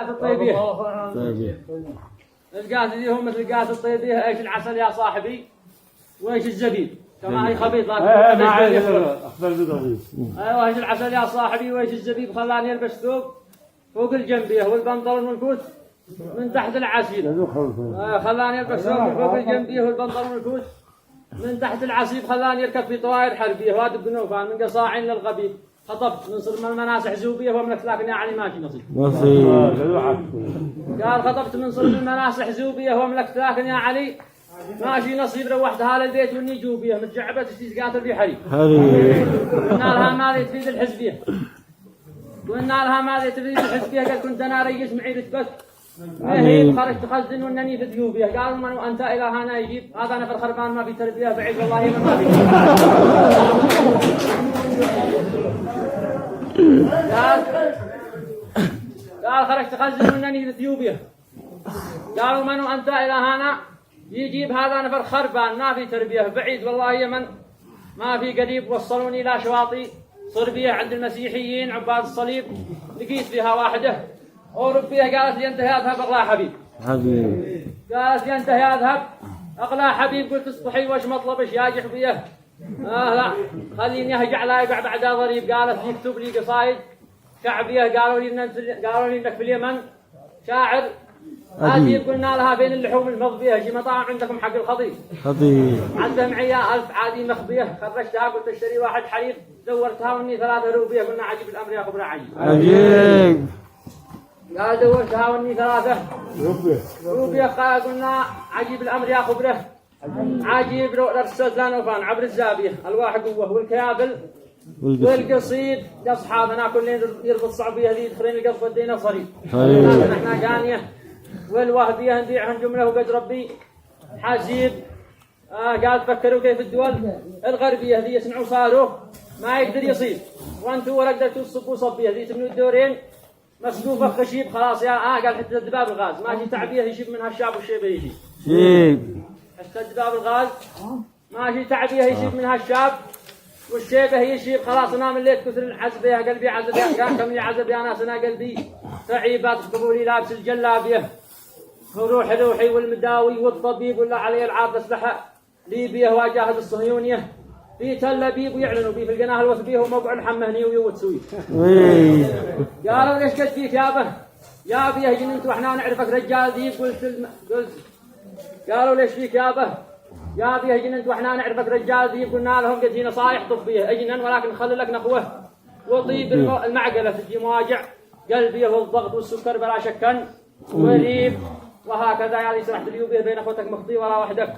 الطيبية القاسي هم مثل قاس الطيبية. ايش العسل يا صاحبي وايش الزبيب كما هي خبيط لكن ما عاد اخبر بضبيط. ايوه ايش العسل يا صاحبي وايش الزبيب خلاني البس ثوب فوق الجنبيه والبنطلون والكوت من تحت العسيل. خلاني البس ثوب من فوق الجنبيه والبنطلون والكوت من تحت العسيب. خلاني اركب في طوائر حربيه وادي بنوفان من قصاعين للغبيب. خطبت من صرم المناسح زوبيه وملك لكن يا علي ماشي نصيب. قال خطبت من صرم المناسح زوبيه وملك لكن يا علي ماشي نصيب. روحتها للبيت واني جوبيه متجعبه تقاتل في حريق. قلنا لها ماذا تفيد الحزبيه؟ قلنا لها ماذا تفيد الحزبيه؟ قال كنت انا رئيس معيد بس هي خرجت خزن وانني في ذيوبيه. قالوا من وانت الى هنا يجيب هذا نفر خربان ما في تربيه بعيد والله ما في. قال خرجت خزن وانني في ذيوبيه. قالوا من وانت الى هنا يجيب هذا نفر خربان ما في تربيه بعيد والله من ما في قريب. وصلوني الى شواطئ صربيه عند المسيحيين عباد الصليب لقيت فيها واحده أوروبية. قالت لي أنت يا أذهب أغلى حبيب. قالت لي أنت يا أذهب أغلى حبيب. قلت اصطحي وش مطلبش يا جحبية؟ لا خليني أهجع لا يقع بعد ضريب. قالت لي اكتب لي قصايد شعبية. قالوا لي إنك في اليمن شاعر عجيب. قلنا لها بين اللحوم المضبية شي مطاعم عندكم حق الخضيب عندهم عيا 1000 عادي مخبية. خرجتها قلت اشتري واحد حليب دورتها واني 3 روبية. قلنا عجيب الأمر يا خبر عجيب. قال دورتها واني 3 روبية. قلنا عجيب الأمر يا خبره عجيب. رسلت لنا وفان عبر الزابية الواحد قوة والكيابل والقصيد لأصحابنا كلين يربط صعبية ذي يدخلين القصب الدين صريب. نحن جانية والوهبية نبيعهم جملة وقد ربي حسيب. قال فكروا كيف الدول الغربية ذي يسمعوا صاروخ ما يقدر يصيب وانتوا قدرتوا تصبوا صبية ذي تبنوا الدورين مسلوفة خشيب خلاص يا قال حتى الدباب الغاز ماشي تعبيه يشيب منها الشاب والشيبة يشيب. حتى الدباب الغاز ماشي تعبيه يشيب منها الشاب والشيبة يشيب. خلاص نام الليل كثر العزب يا قلبي عزب يا كان كم عزب يا ناس انا قلبي تعيبات قبولي لابس الجلابية روحي والمداوي والطبيب ولا علي العاب اسلحة ليبيا واجاهد الصهيونية في تل أبيب ويعلنوا بيه في القناه الوثبيه وموقع الحمهني ويوتسوي. قالوا ليش قد فيك يابه يا ابي يهجن انت واحنا نعرفك رجال ذيب. قلت قالوا ليش فيك يابه يا ابي يهجن انت واحنا نعرفك رجال ذيب. قلنا لهم قد جينا صايح طبيه اجنا ولكن نخلي لك نخوه وطيب المعقله تجي مواجع قلبي والضغط والسكر بلا شكا وريب. وهكذا يا لي سرحت اليوبيه بين اخوتك مخطي ولا وحدك.